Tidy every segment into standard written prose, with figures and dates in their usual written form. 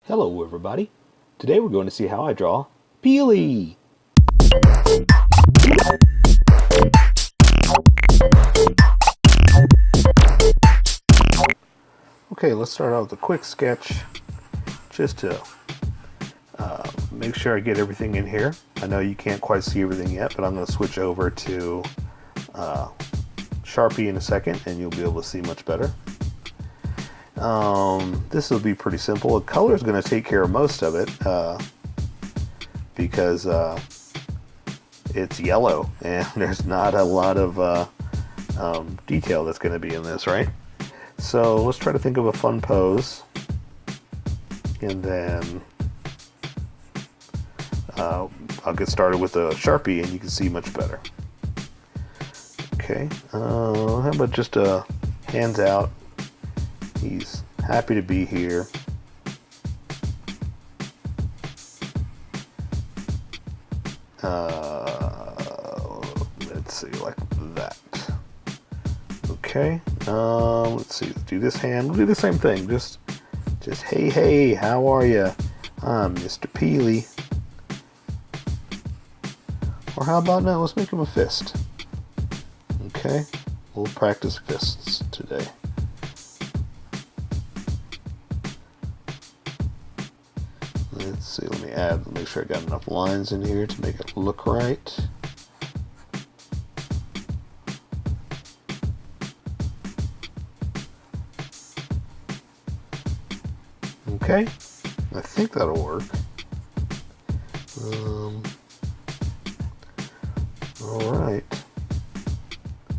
Hello everybody. Today we're going to see how I draw Peely. Okay, let's start out with a quick sketch just to make sure I get everything in here. I know you can't quite see everything yet, but I'm going to switch over to Sharpie in a second and you'll be able to see much better. This will be pretty simple. The color is going to take care of most of it because it's yellow and there's not a lot of detail that's going to be in this, right? So let's try to think of a fun pose, and then I'll get started with a Sharpie and you can see much better. Okay, how about just a hands out? He's happy to be here. Let's see, like that. Okay. Let's see. Let's do this hand. We'll do the same thing. Just hey, how are you? I'm Mr. Peely. Or how about now? Let's make him a fist. Okay. We'll practice fists today. Let's see, let me make sure I got enough lines in here to make it look right. Okay, I think that'll work. Alright.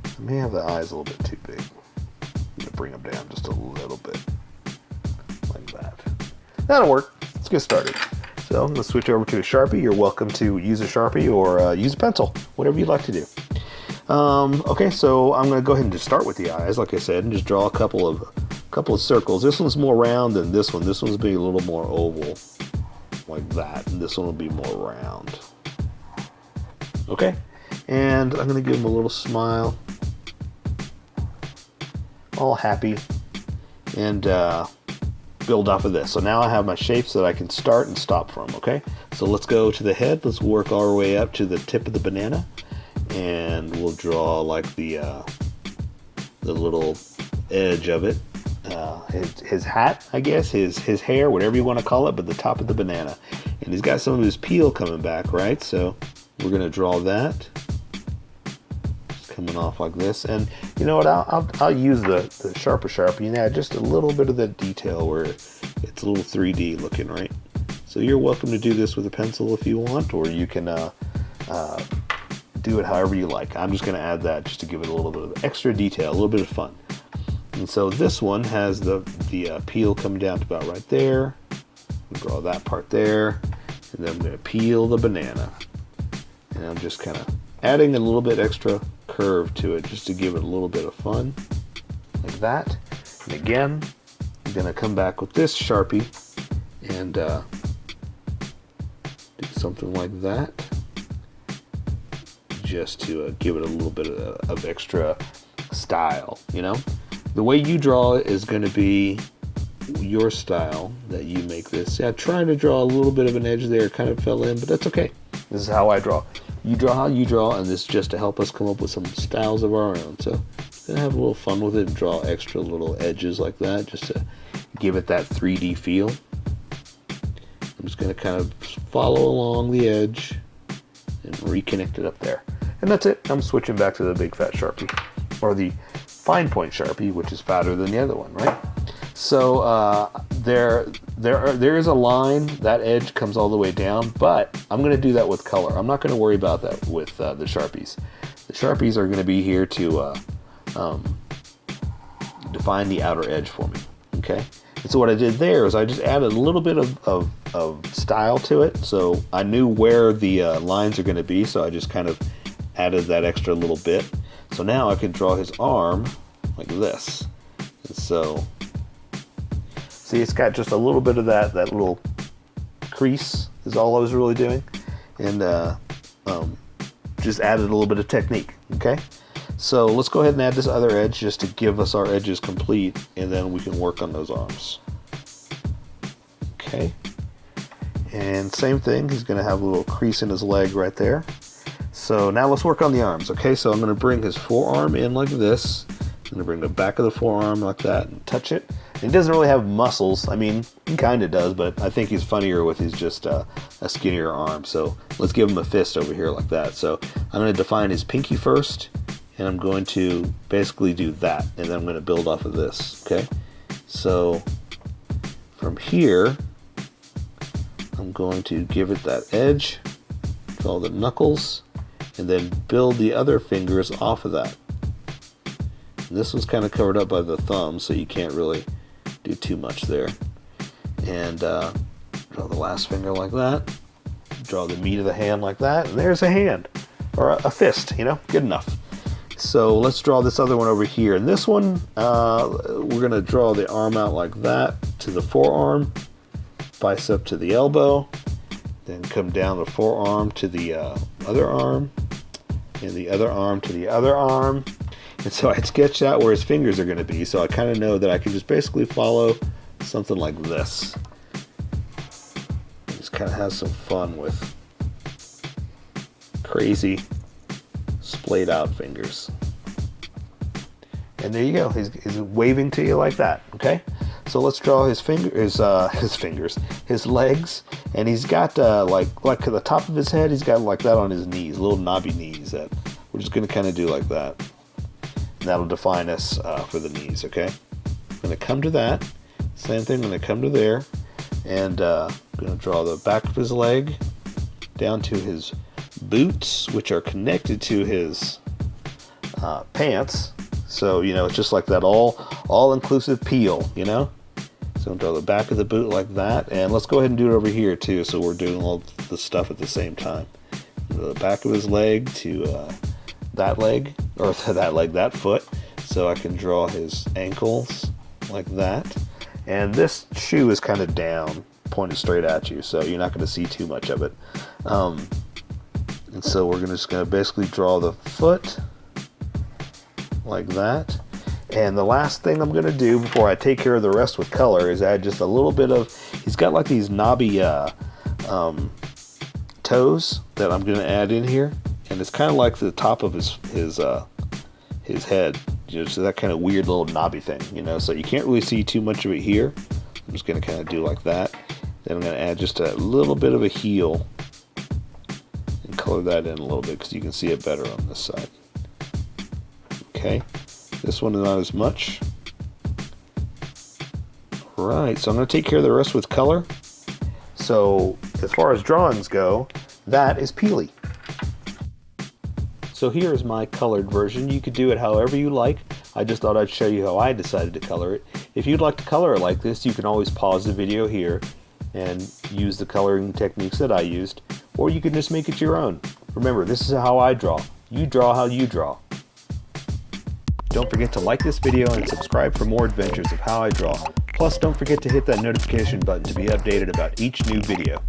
I may have the eyes a little bit too big. I'm going to bring them down just a little bit. Like that. That'll work. Let's get started. So let's switch over to a Sharpie. You're welcome to use a Sharpie or use a pencil, whatever you'd like to do. Okay, so I'm going to go ahead and just start with the eyes, like I said, and just draw a couple of circles. This one's more round than this one. This one's be a little more oval, like that, and this one will be more round. Okay, and I'm going to give him a little smile, all happy, and build off of this. So now I have my shapes that I can start and stop from. Okay, so let's go to the head. Let's work our way up to the tip of the banana, and we'll draw like the little edge of it, his hat, I guess, his hair, whatever you want to call it, but the top of the banana. And he's got some of his peel coming back, right? So we're gonna draw that. It's coming off like this, and you know what? I'll use the sharper Sharpie and add just a little bit of that detail where it's a little 3D looking, right? So you're welcome to do this with a pencil if you want, or you can do it however you like. I'm just going to add that just to give it a little bit of extra detail, a little bit of fun. And so this one has the peel coming down to about right there. Draw that part there, and then I'm going to peel the banana. And I'm just kind of adding a little bit extra curve to it just to give it a little bit of fun, like that. And again, I'm going to come back with this Sharpie and do something like that, just to give it a little bit of extra style. You know, the way you draw it is going to be your style that you make this. Yeah, trying to draw a little bit of an edge there, kind of fell in, but that's okay. This is how I draw. You draw how you draw, and this is just to help us come up with some styles of our own. So gonna have a little fun with it and draw extra little edges like that, just to give it that 3D feel. I'm just gonna kind of follow along the edge and reconnect it up there. And that's it. I'm switching back to the big fat Sharpie, or the fine point Sharpie, which is fatter than the other one, right? So there is a line, that edge comes all the way down, but I'm going to do that with color. I'm not going to worry about that with the Sharpies. The Sharpies are going to be here to define the outer edge for me. Okay, and so what I did there is I just added a little bit of style to it, so I knew where the lines are going to be, so I just kind of added that extra little bit. So now I can draw his arm like this, and so see, it's got just a little bit of that little crease is all I was really doing, and just added a little bit of technique. Okay, So let's go ahead and add this other edge just to give us our edges complete, and then we can work on those arms. Okay. And same thing, he's going to have a little crease in his leg right there. So now let's work on the arms. Okay, so I'm going to bring his forearm in like this. I'm going to bring the back of the forearm like that and touch it. And he doesn't really have muscles. I mean, he kind of does, but I think he's funnier with his just a skinnier arm. So let's give him a fist over here like that. So I'm going to define his pinky first, and I'm going to basically do that, and then I'm going to build off of this. Okay, so from here, I'm going to give it that edge, draw the knuckles, and then build the other fingers off of that. And this one's kind of covered up by the thumb, so you can't really do too much there. And draw the last finger like that. Draw the meat of the hand like that, and there's a hand, or a fist, you know, good enough. So let's draw this other one over here. And this one, we're gonna draw the arm out like that to the forearm, bicep to the elbow, then come down the forearm to the other arm, and the other arm to the other arm. And so I sketched out where his fingers are going to be, so I kind of know that I can just basically follow something like this. Just kind of have some fun with crazy splayed out fingers. And there you go. He's waving to you like that. Okay. So let's draw his fingers, his legs, and he's got like at the top of his head, he's got like that on his knees, little knobby knees that we're just going to kind of do like that. And that'll define us for the knees. Okay. I'm going to come to that. Same thing. I'm going to come to there, and I'm going to draw the back of his leg down to his boots, which are connected to his pants. So, you know, it's just like that all-inclusive peel, you know? So I'll draw the back of the boot like that. And let's go ahead and do it over here, too, so we're doing all the stuff at the same time. The back of his leg to that leg, or that foot. So I can draw his ankles like that. And this shoe is kind of down, pointed straight at you, so you're not going to see too much of it. And so we're just going to basically draw the foot like that. And the last thing I'm going to do before I take care of the rest with color is add just a little bit of, he's got like these knobby toes that I'm going to add in here. And it's kind of like the top of his head. Just that kind of weird little knobby thing, you know, so you can't really see too much of it here. I'm just going to kind of do like that. Then I'm going to add just a little bit of a heel and color that in a little bit because you can see it better on this side. Okay, this one is not as much. Alright, so I'm going to take care of the rest with color. So as far as drawings go, that is Peely. So here is my colored version. You could do it however you like. I just thought I'd show you how I decided to color it. If you'd like to color it like this, you can always pause the video here and use the coloring techniques that I used, or you can just make it your own. Remember, this is how I draw. You draw how you draw. Don't forget to like this video and subscribe for more adventures of how I draw. Plus, don't forget to hit that notification button to be updated about each new video.